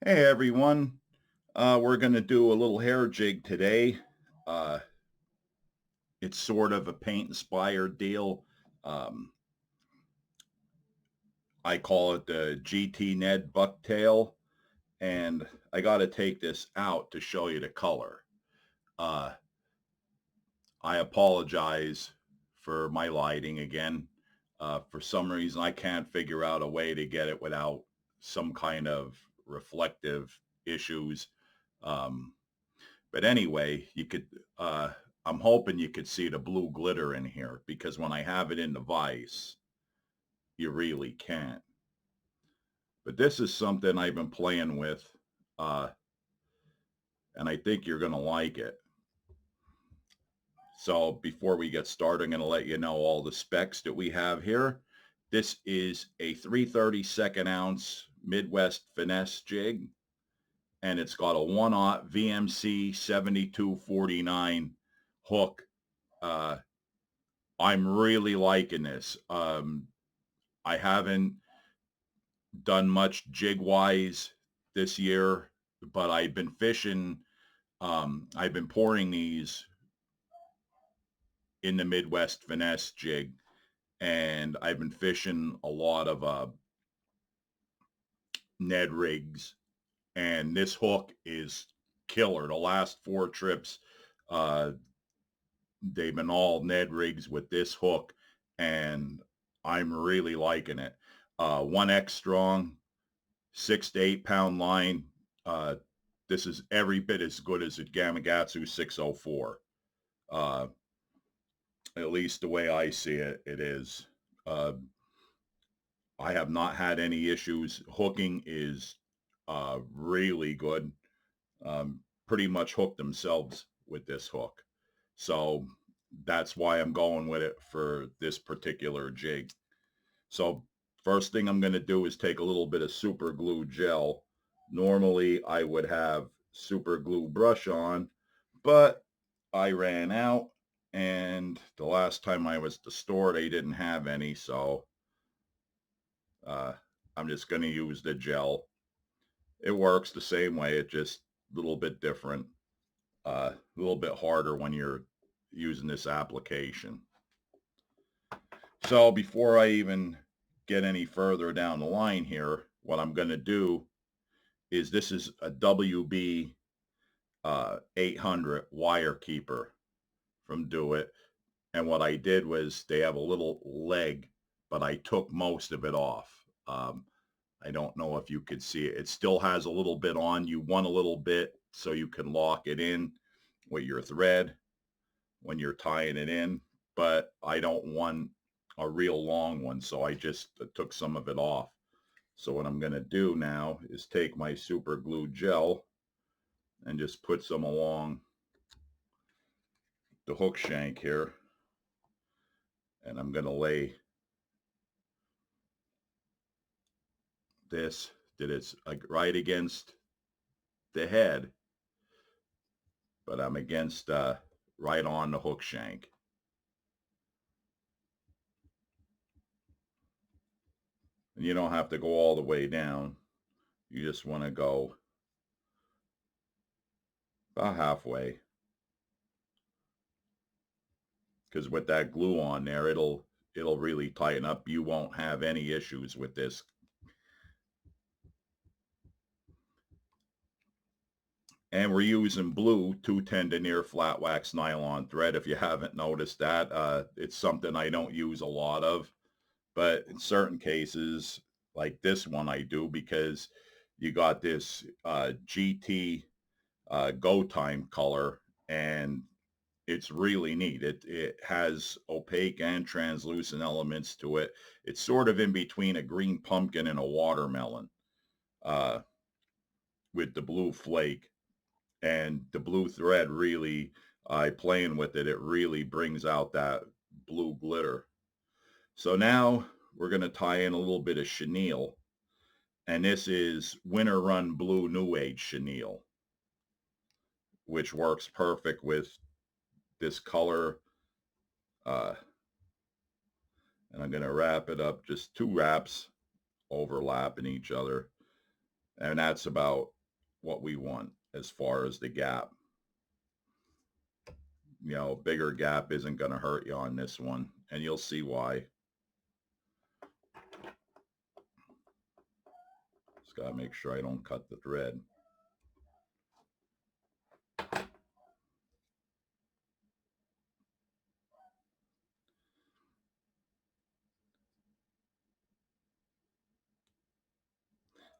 Hey everyone, we're going to do a little hair jig today. Uh, it's sort of a paint inspired deal. Um, I call it the GT Ned Bucktail, and I got to take this out to show you the color. Uh, I apologize for my lighting again. For some reason, I can't figure out a way to get it without some kind of reflective issues. Um, But anyway, you could, I'm hoping you could see the blue glitter in here because when I have it in the vise, you really can't. But this is something I've been playing with, uh, and I think you're going to like it. So before we get started, I'm going to let you know all the specs that we have here. This is a 3/32 ounce Midwest finesse jig, and it's got a 1/0 VMC 7249 hook. Uh, I'm really liking this. I haven't done much jig wise this year, but I've been fishing. I've been pouring these in the Midwest finesse jig, and I've been fishing a lot of Ned rigs, and this hook is killer. The last four trips, uh, they've been all Ned rigs with this hook, and I'm really liking it. 1X strong, 6 to 8 pound line. Uh, this is every bit as good as a Gamakatsu 604. Uh, at least the way I see it, it is. Uh, I have not had any issues. Hooking is really good. Pretty much hooked themselves with this hook. So that's why I'm going with it for this particular jig. So first thing I'm going to do is take a little bit of super glue gel. Normally I would have super glue brush on, but I ran out and the last time I was at the store they didn't have any, so uh, I'm just going to use the gel. It works the same way, it just a little bit different, a little bit harder when you're using this application. So before I even get any further down the line here, what I'm going to do is this is a WB 800 wire keeper from Do It. And what I did was they have a little leg, but I took most of it off. I don't know if you could see it. It still has a little bit on. You want a little bit so you can lock it in with your thread when you're tying it in, but I don't want a real long one, so I just took some of it off. So what I'm going to do now is take my super glue gel and just put some along the hook shank here, and I'm going to lay this that it's right against the head, but I'm against right on the hook shank. And you don't have to go all the way down. You just want to go about halfway, because with that glue on there, it'll really tighten up. You won't have any issues with this. And we're using blue 210 denier flat wax nylon thread. If you haven't noticed that, it's something I don't use a lot of, but in certain cases, like this one, I do, because you got this GT go time color, and it's really neat. It has opaque and translucent elements to it. It's sort of in between a green pumpkin and a watermelon, uh, with the blue flake, and the blue thread really, playing with it, it really brings out that blue glitter. So now we're going to tie in a little bit of chenille, and this is Winter Run Blue New Age chenille, which works perfect with this color. Uh, and I'm going to wrap it up, just two wraps overlapping each other. And that's about what we want as far as the gap. You know, bigger gap isn't going to hurt you on this one, and you'll see why. Just got to make sure I don't cut the thread.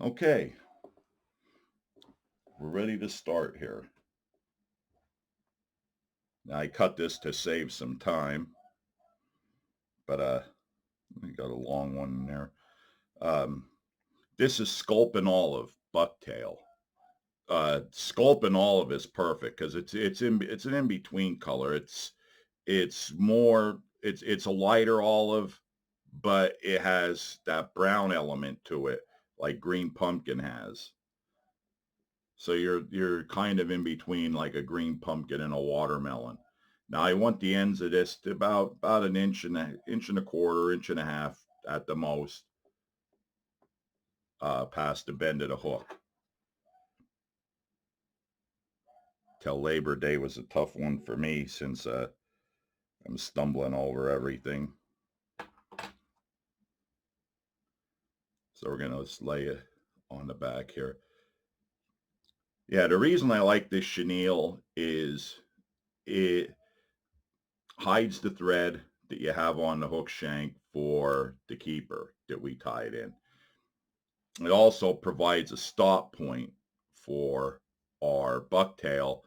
Okay, we're ready to start here. Now I cut this to save some time, but we got a long one in there. This is Sculpin Olive Bucktail. Sculpin Olive is perfect because it's an in between color. It's a lighter olive, but it has that brown element to it, like green pumpkin has. So you're kind of in between like a green pumpkin and a watermelon. Now I want the ends of this to about an inch and a quarter, inch and a half at the most, past the bend of the hook. Till Labor Day was a tough one for me since I'm stumbling over everything. So we're gonna just lay it on the back here. Yeah, the reason I like this chenille is it hides the thread that you have on the hook shank for the keeper that we tied in. It also provides a stop point for our bucktail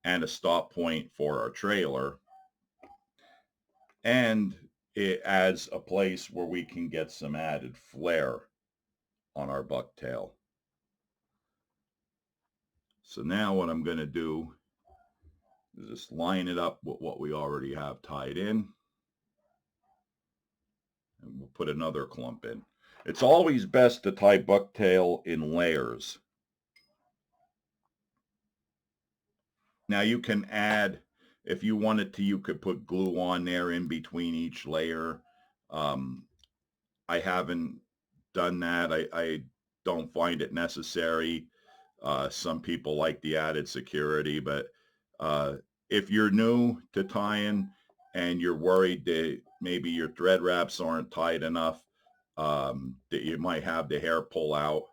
and a stop point for our trailer. And it adds a place where we can get some added flair on our bucktail. So now what I'm going to do is just line it up with what we already have tied in. And we'll put another clump in. It's always best to tie bucktail in layers. Now you can add, if you wanted to, you could put glue on there in between each layer. I haven't done that. I don't find it necessary. Some people like the added security, but if you're new to tying and you're worried that maybe your thread wraps aren't tight enough, that you might have the hair pull out,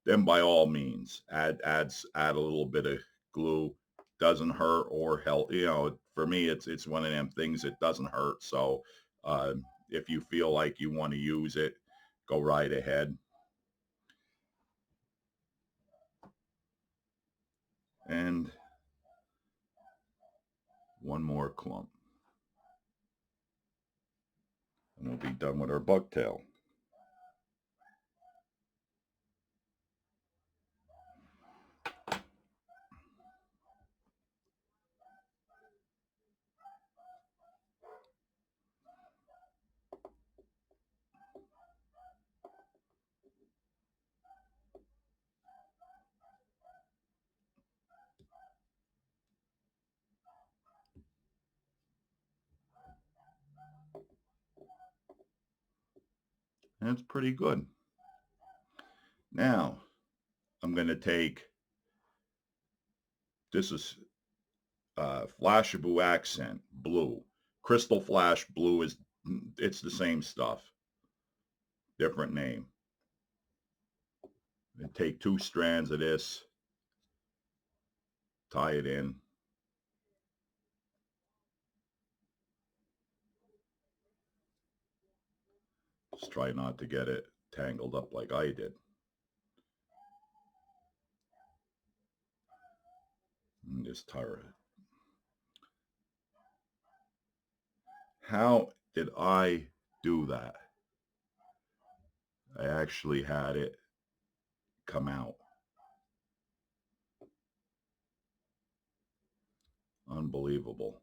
then by all means add a little bit of glue. Doesn't hurt or help. You know, for me it's one of them things that doesn't hurt. So if you feel like you want to use it, go right ahead. And one more clump. And we'll be done with our bucktail. And it's pretty good. Now, I'm going to take, this is Flashaboo Accent Blue. Crystal Flash Blue it's the same stuff. Different name. And take 2 strands of this, tie it in. Just try not to get it tangled up like I did. And just tie it. How did I do that? I actually had it come out. Unbelievable.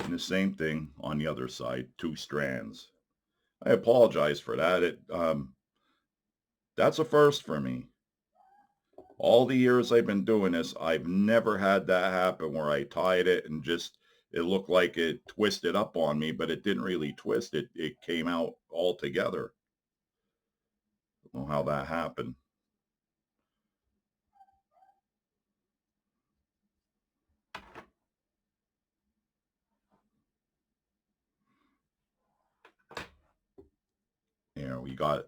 And the same thing on the other side, 2 strands. I apologize for that. That's a first for me. All the years I've been doing this, I've never had that happen where I tied it and just it looked like it twisted up on me, but it didn't really twist. It came out all together. I don't know how that happened. You know, we got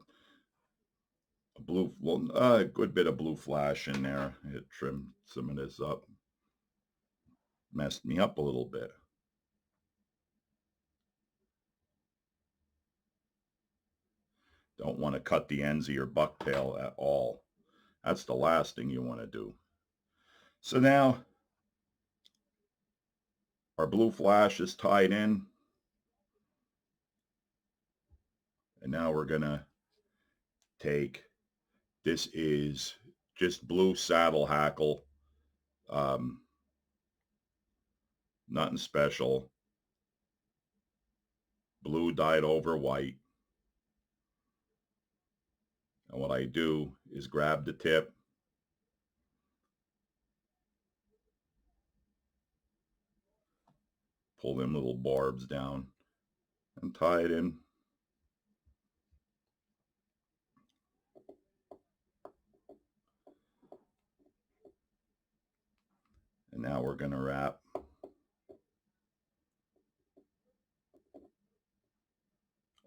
a blue, well, a good bit of blue flash in there. It trimmed some of this up, messed me up a little bit. Don't want to cut the ends of your bucktail at all. That's the last thing you want to do. So now our blue flash is tied in. And now we're going to take, this is just blue saddle hackle. Nothing special. Blue dyed over white. And what I do is grab the tip, pull them little barbs down, and tie it in. And now we're going to wrap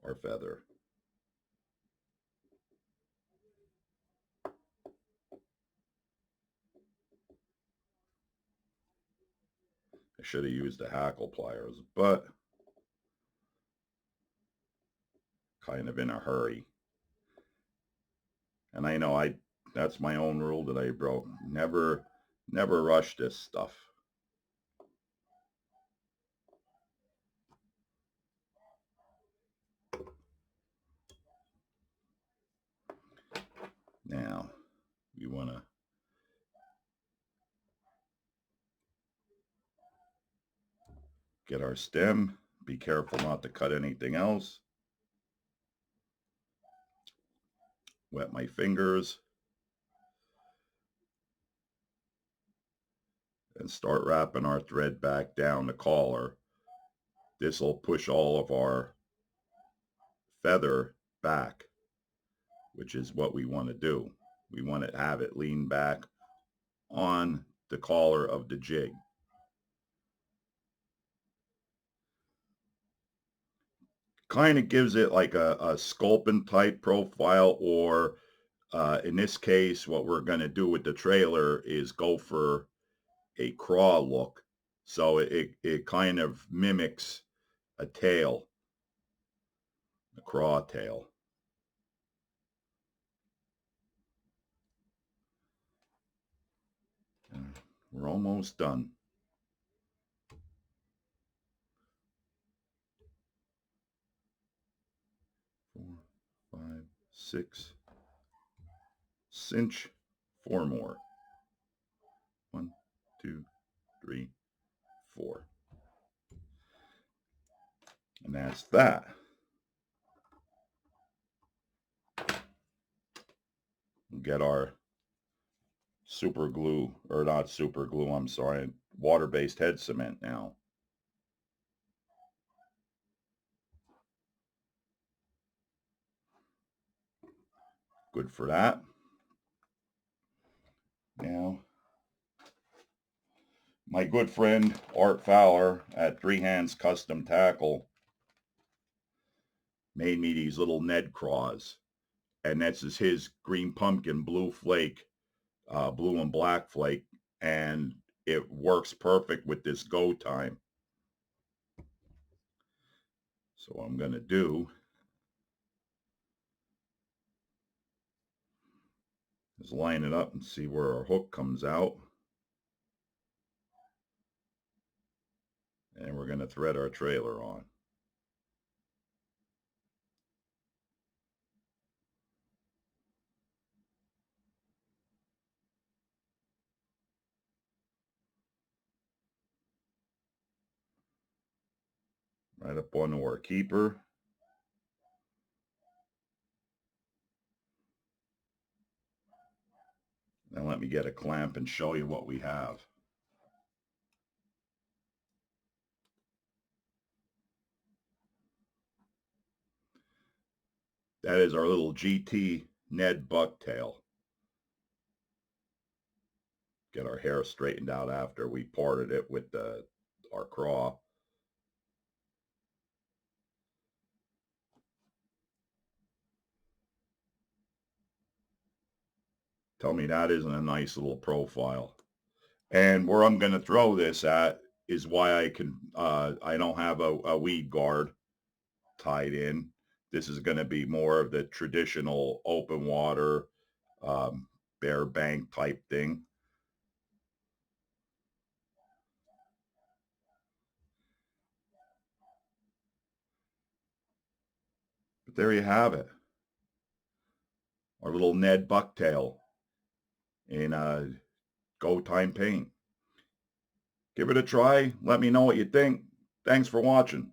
our feather. I should have used the hackle pliers, but kind of in a hurry. And I know that's my own rule that I broke. Never rush this stuff. Now, we want to get our stem. Be careful not to cut anything else. Wet my fingers. And start wrapping our thread back down the collar. This will push all of our feather back, which is what we want to do. We want to have it lean back on the collar of the jig. Kind of gives it like a sculpin type profile, or in this case, what we're going to do with the trailer is go for a craw look. So it kind of mimics a tail, a craw tail. We're almost done. 4, 5, 6. Cinch 4 more. 1, 2, 3, 4. And that's that. We'll get our super glue, or not super glue, I'm sorry, water-based head cement now. Good for that. Now, my good friend Art Fowler at Three Hands Custom Tackle made me these little Ned Craws. And this is his green pumpkin blue flake, blue and black flake. And it works perfect with this go time. So what I'm going to do is line it up and see where our hook comes out. And we're going to thread our trailer on. Right up onto our keeper. And let me get a clamp and show you what we have. That is our little GT Ned Bucktail. Get our hair straightened out after we parted it with our Craw. Tell me that isn't a nice little profile. And where I'm going to throw this at is why I don't have a weed guard tied in. This is going to be more of the traditional open water, bare bank type thing. But there you have it. Our little Ned Bucktail in Go Time Paint. Give it a try. Let me know what you think. Thanks for watching.